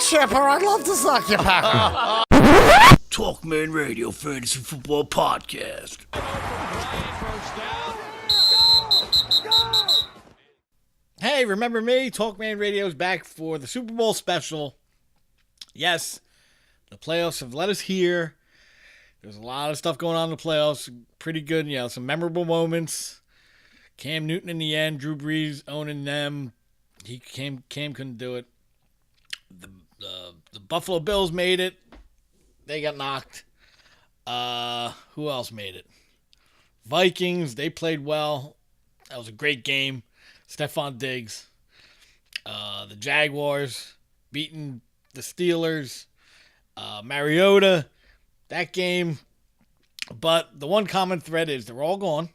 Chipper. I'd love to suck your pepper. TalkMan Radio Fantasy Football Podcast. Hey, remember me? TalkMan Radio's back for the Super Bowl special. Yes, the playoffs have let us hear. There's a lot of stuff going on in the playoffs. Pretty good, some memorable moments. Cam Newton in the end, Drew Brees owning them. Cam couldn't do it. The Buffalo Bills made it. They got knocked. Who else made it? Vikings, they played well. That was a great game. Stephon Diggs. The Jaguars beating the Steelers. Mariota, that game. But the one common thread is they're all gone.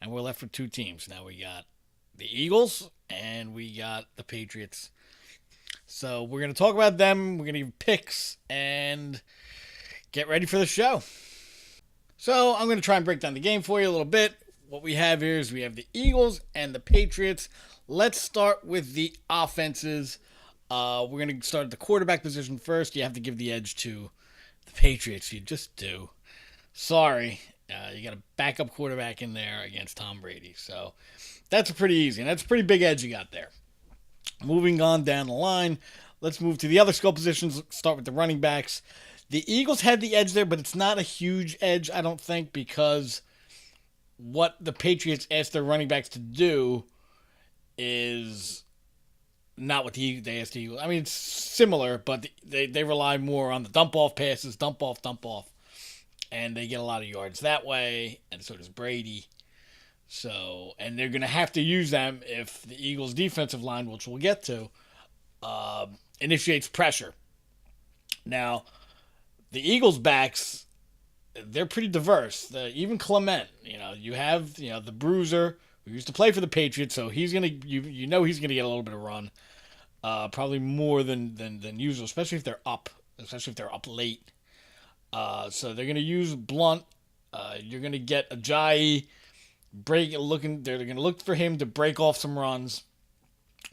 And we're left with two teams. Now we got the Eagles and we got the Patriots. So we're going to talk about them. We're going to give picks and get ready for the show. So I'm going to try and break down the game for you a little bit. What we have here is we have the Eagles and the Patriots. Let's start with the offenses. We're going to start at the quarterback position first. You have to give the edge to the Patriots. You just do. Sorry. You got a backup quarterback in there against Tom Brady. So that's pretty easy. And that's a pretty big edge you got there. Moving on down the line, let's move to the other skill positions. Let's start with the running backs. The Eagles had the edge there, but it's not a huge edge, I don't think, because what the Patriots asked their running backs to do is not what they asked the Eagles. I mean, it's similar, but they rely more on the dump-off passes, dump-off, and they get a lot of yards that way, and so does Brady. So, and they're going to have to use them if the Eagles' defensive line, which we'll get to, initiates pressure. Now, the Eagles' backs, they're pretty diverse. Even Clement, you have, the bruiser who used to play for the Patriots, so he's going to, he's going to get a little bit of run, probably more than usual, especially if they're up late. So they're going to use Blunt. You're going to get Ajayi. They're going to look for him to break off some runs,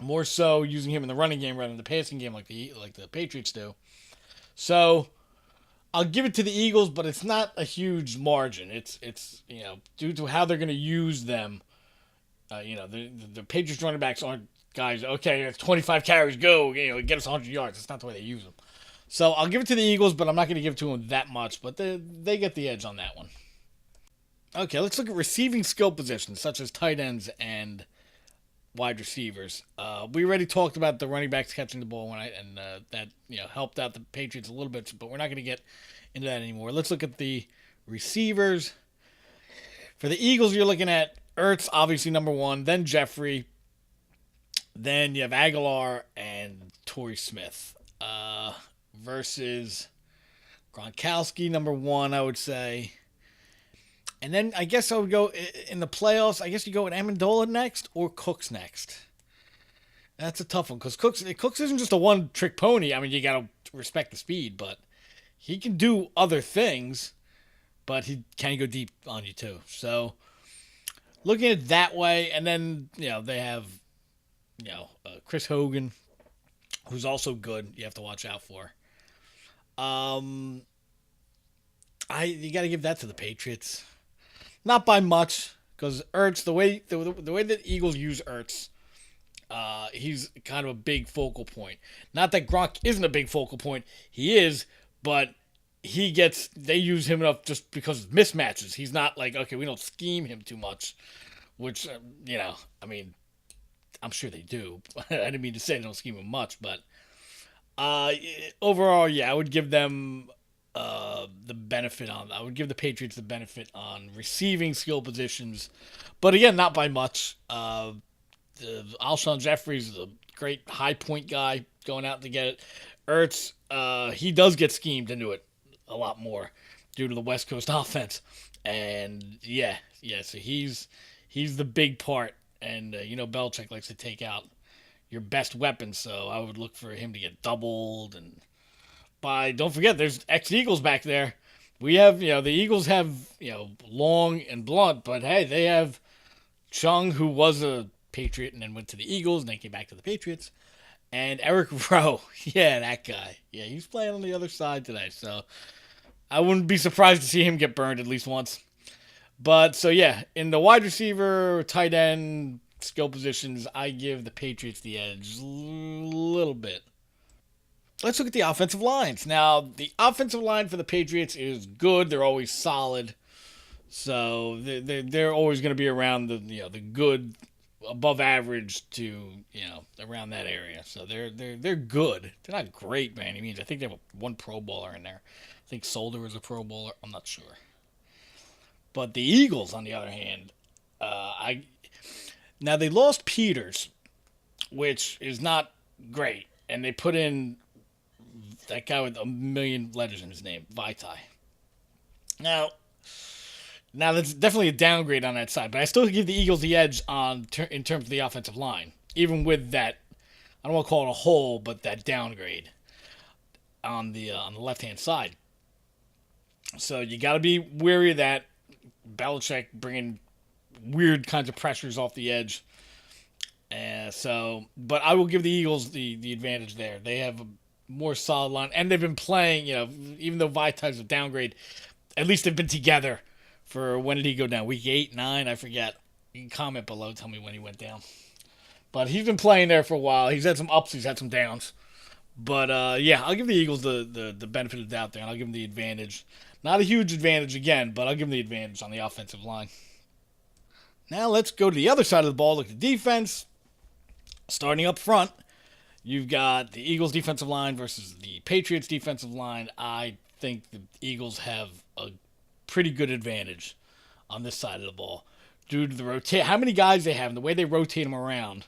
more so using him in the running game rather than the passing game like the Patriots do. So I'll give it to the Eagles, but it's not a huge margin. It's due to how they're going to use them. The Patriots running backs aren't guys. Okay, it's 25 carries, go. Get us 100 yards. That's not the way they use them. So I'll give it to the Eagles, but I'm not going to give it to them that much. But they get the edge on that one. Okay, let's look at receiving skill positions, such as tight ends and wide receivers. We already talked about the running backs catching the ball that helped out the Patriots a little bit, but we're not going to get into that anymore. Let's look at the receivers. For the Eagles, you're looking at Ertz, obviously number one, then Jeffrey, then you have Aguilar and Torrey Smith versus Gronkowski, number one, I would say. And then I guess I would go in the playoffs. I guess you go with Amendola next or Cooks next. That's a tough one because Cooks isn't just a one-trick pony. I mean, you got to respect the speed, but he can do other things, but he can go deep on you too. So looking at it that way, and then they have Chris Hogan, who's also good. You have to watch out for. You got to give that to the Patriots. Not by much, because Ertz, the way that Eagles use Ertz, he's kind of a big focal point. Not that Gronk isn't a big focal point. He is, but they use him enough just because of mismatches. He's not like, okay, we don't scheme him too much, which, I mean, I'm sure they do. I didn't mean to say they don't scheme him much, but overall, yeah, I would give them the benefit I would give the Patriots the benefit on receiving skill positions, but again, not by much. Alshon Jeffrey's is a great high point guy going out to get it. Ertz, he does get schemed into it a lot more due to the West Coast offense, and so he's the big part, and Belichick likes to take out your best weapon, so I would look for him to get doubled. And don't forget, there's ex-Eagles back there. We have, the Eagles have, Long and Blunt, but hey, they have Chung, who was a Patriot and then went to the Eagles and then came back to the Patriots. And Eric Rowe, yeah, that guy. Yeah, he's playing on the other side today, so I wouldn't be surprised to see him get burned at least once. But, so yeah, in the wide receiver, tight end, skill positions, I give the Patriots the edge a little bit. Let's look at the offensive lines. Now, the offensive line for the Patriots is good. They're always solid. So they're always going to be around the good, above average to around that area. So they're good. They're not great by any means. I think they have one Pro Bowler in there. I think Solder was a Pro Bowler. I'm not sure. But the Eagles, on the other hand, now they lost Peters, which is not great, and they put in that guy with a million letters in his name, Vitae. Now that's definitely a downgrade on that side, but I still give the Eagles the edge in terms of the offensive line, even with that. I don't want to call it a hole, but that downgrade on the left hand side. So you got to be wary of that. Belichick bringing weird kinds of pressures off the edge. But I will give the Eagles the advantage there. They have a more solid line, and they've been playing. Even though Vitae's a downgrade, at least they've been together. For when did he go down? Week 8, 9? I forget. You can comment below, tell me when he went down. But he's been playing there for a while. He's had some ups, he's had some downs. But yeah, I'll give the Eagles the benefit of the doubt there, and I'll give them the advantage. Not a huge advantage again, but I'll give them the advantage on the offensive line. Now let's go to the other side of the ball. Look at the defense. Starting up front, you've got the Eagles defensive line versus the Patriots defensive line. I think the Eagles have a pretty good advantage on this side of the ball due to how many guys they have and the way they rotate them around,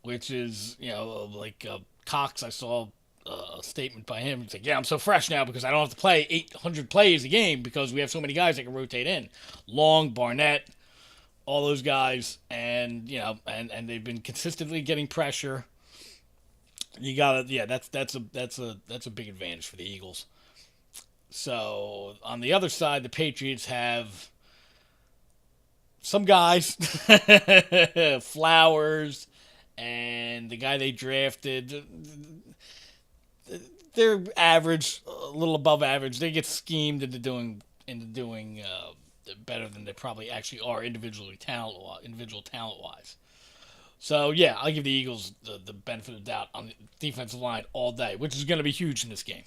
which is, like Cox, I saw a statement by him. He's like, yeah, I'm so fresh now because I don't have to play 800 plays a game because we have so many guys that can rotate in. Long, Barnett, all those guys, and and they've been consistently getting pressure. You gotta, that's a big advantage for the Eagles. So on the other side, the Patriots have some guys, Flowers, and the guy they drafted. They're average, a little above average. They get schemed into doing better than they probably actually are individual talent wise. So yeah, I'll give the Eagles the benefit of the doubt on the defensive line all day, which is going to be huge in this game.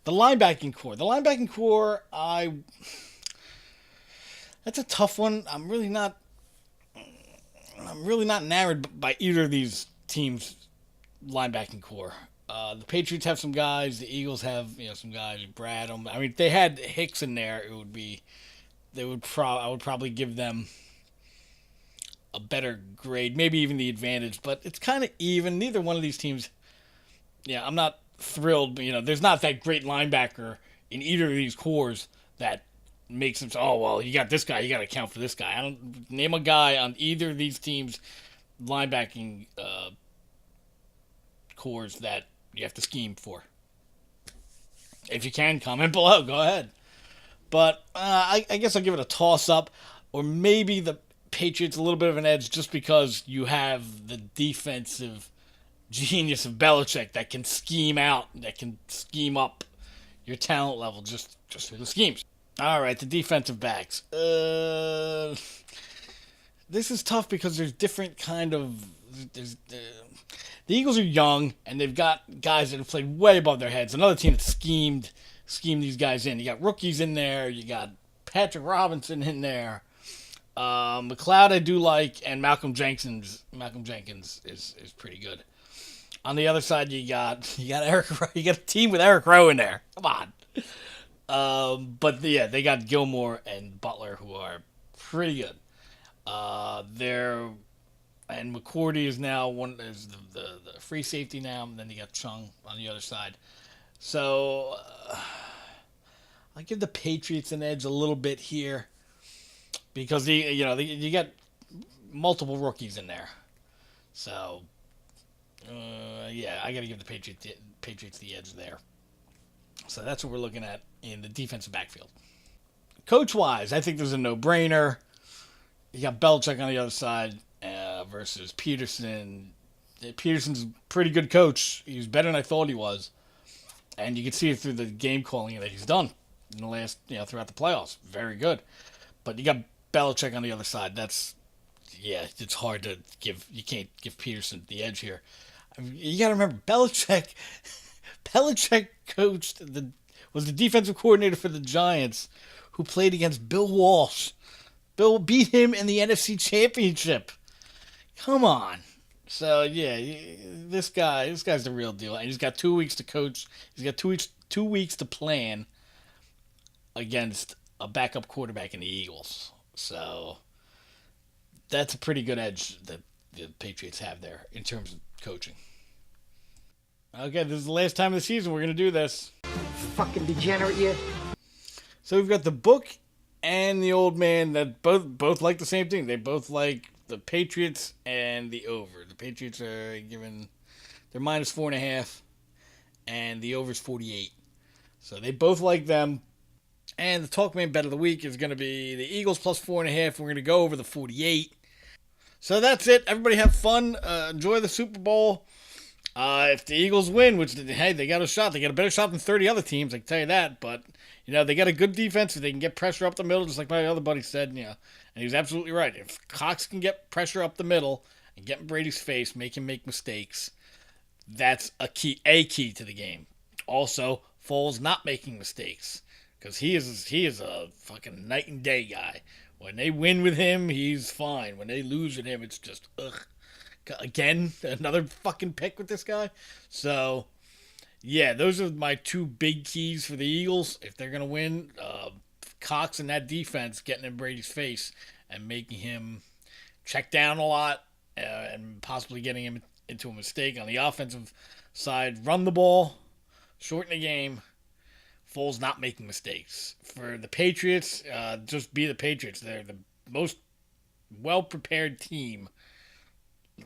The linebacking core, that's a tough one. I'm really not enamored by either of these teams' linebacking core. The Patriots have some guys. The Eagles have some guys. Brad. I mean, if they had Hicks in there, I would probably give them a better grade, maybe even the advantage. But it's kind of even. Neither one of these teams. Yeah, I'm not thrilled. There's not that great linebacker in either of these cores that makes them say, oh, well, you got this guy, you got to account for this guy. I don't name a guy on either of these teams' linebacking cores that you have to scheme for. If you can, comment below. Go ahead. But I guess I'll give it a toss-up, or maybe the Patriots a little bit of an edge just because you have the defensive genius of Belichick that can scheme up your talent level just through the schemes. All right, the defensive backs. This is tough because there's different kind of... the Eagles are young, and they've got guys that have played way above their heads. Another team that schemed these guys in. You got rookies in there. You got Patrick Robinson in there. McLeod I do like, and Malcolm Jenkins is pretty good. On the other side, you got Eric Rowe. You got a team with Eric Rowe in there. Come on. But yeah, they got Gilmore and Butler, who are pretty good. And McCourty is now the free safety now, and then you got Chung on the other side. So I give the Patriots an edge a little bit here because you got multiple rookies in there. So yeah, I got to give the Patriots the edge there. So that's what we're looking at in the defensive backfield. Coach-wise, I think there's a no-brainer. You got Belichick on the other side versus Peterson, Peterson's a pretty good coach. He was better than I thought he was. And you can see it through the game calling that he's done in the last, throughout the playoffs. Very good. But you got Belichick on the other side. It's hard to you can't give Peterson the edge here. I mean, you got to remember, Belichick was the defensive coordinator for the Giants who played against Bill Walsh. Bill beat him in the NFC Championship. Come on. So, this guy's the real deal. And he's got 2 weeks to coach. He's got 2 weeks to plan against a backup quarterback in the Eagles. So, that's a pretty good edge that the Patriots have there in terms of coaching. Okay, this is the last time of the season we're going to do this. Fucking degenerate, you. So, we've got the book and the old man that both like the same thing. They both like the Patriots and the over. The Patriots are given, they're minus 4.5, and the over's 48. So they both like them. And the TalkMan bet of the week is going to be the Eagles plus 4.5. We're going to go over the 48. So that's it. Everybody have fun. Enjoy the Super Bowl. If the Eagles win, which, hey, they got a shot. They got a better shot than 30 other teams, I can tell you that. But, they got a good defense. If they can get pressure up the middle, just like my other buddy said, and he was absolutely right. If Cox can get pressure up the middle and get in Brady's face, make him make mistakes, that's a key to the game. Also, Foles not making mistakes, because he is a fucking night and day guy. When they win with him, he's fine. When they lose with him, it's just, ugh. Again, another fucking pick with this guy. So, those are my two big keys for the Eagles. If they're going to win, Cox and that defense getting in Brady's face and making him check down a lot and possibly getting him into a mistake. On the offensive side, run the ball, shorten the game. Foles not making mistakes. For the Patriots, just be the Patriots. They're the most well-prepared team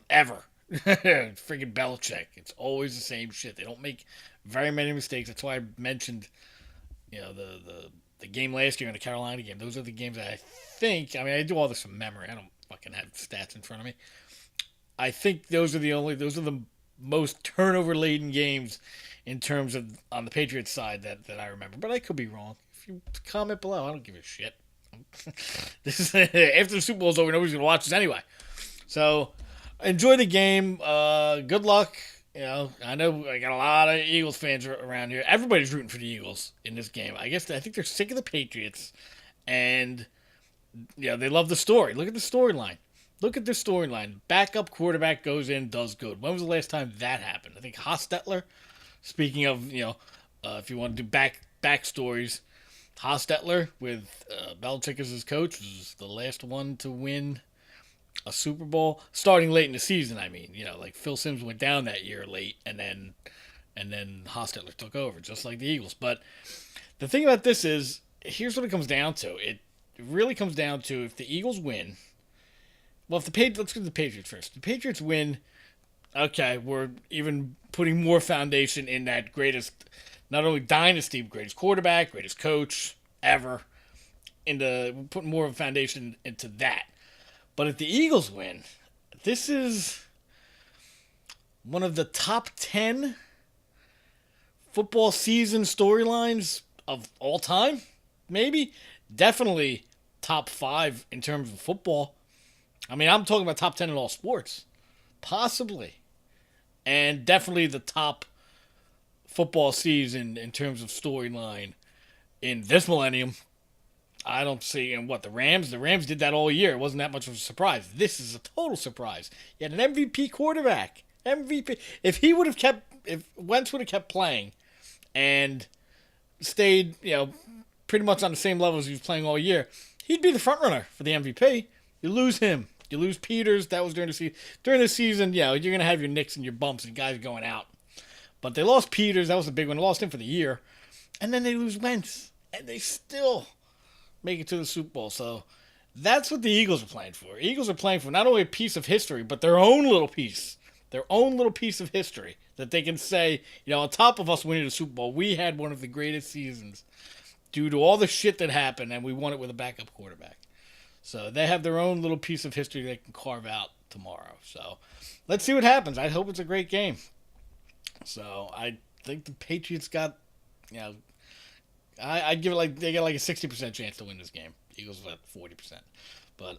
ever. Friggin' Belichick. It's always the same shit. They don't make very many mistakes. That's why I mentioned, the game last year in the Carolina game. Those are the games that I think, I do all this from memory. I don't fucking have stats in front of me. I think those are the most turnover-laden games in terms of on the Patriots side that I remember. But I could be wrong. If you comment below, I don't give a shit. This is after the Super Bowl's over, nobody's gonna watch this anyway. So enjoy the game. Good luck. I know I got a lot of Eagles fans around here. Everybody's rooting for the Eagles in this game. I think they're sick of the Patriots, and they love the story. Look at the storyline. Look at this storyline. Backup quarterback goes in, does good. When was the last time that happened? I think Hostetler. Speaking of, if you want to do backstories, Hostetler with Belichick as his coach was the last one to win a Super Bowl, starting late in the season. Like Phil Simms went down that year late, and then Hostetler took over, just like the Eagles. But the thing about this is, here's what it comes down to. It really comes down to if the Eagles win. Well, let's go to the Patriots first. If the Patriots win, okay, we're even putting more foundation in that greatest, not only dynasty, but greatest quarterback, greatest coach ever. We're putting more of a foundation into that. But if the Eagles win, this is one of the top 10 football season storylines of all time, maybe. Definitely top 5 in terms of football. I'm talking about top 10 in all sports. Possibly. And definitely the top football season in terms of storyline in this millennium. I don't see, and the Rams did that all year. It wasn't that much of a surprise. This is a total surprise. You had an MVP quarterback. MVP. If Wentz would have kept playing and stayed, pretty much on the same level as he was playing all year, he'd be the front runner for the MVP. You lose him. You lose Peters. That was during the season. During the season, you're going to have your nicks and your bumps and guys going out. But they lost Peters. That was a big one. They lost him for the year. And then they lose Wentz. And they still make it to the Super Bowl. So that's what the Eagles are playing for. Eagles are playing for not only a piece of history, but their own little piece. Their own little piece of history that they can say, on top of us winning the Super Bowl, we had one of the greatest seasons due to all the shit that happened, and we won it with a backup quarterback. So they have their own little piece of history they can carve out tomorrow. So let's see what happens. I hope it's a great game. So I think the Patriots got, I'd give it they got like a 60% chance to win this game. Eagles at 40%. But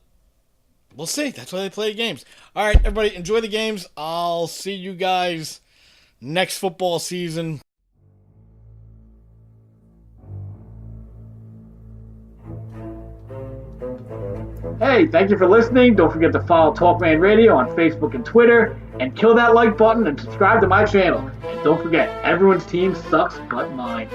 we'll see. That's why they play games. All right, everybody, enjoy the games. I'll see you guys next football season. Hey, thank you for listening. Don't forget to follow TalkMan Radio on Facebook and Twitter, and kill that like button and subscribe to my channel. And don't forget, everyone's team sucks but mine.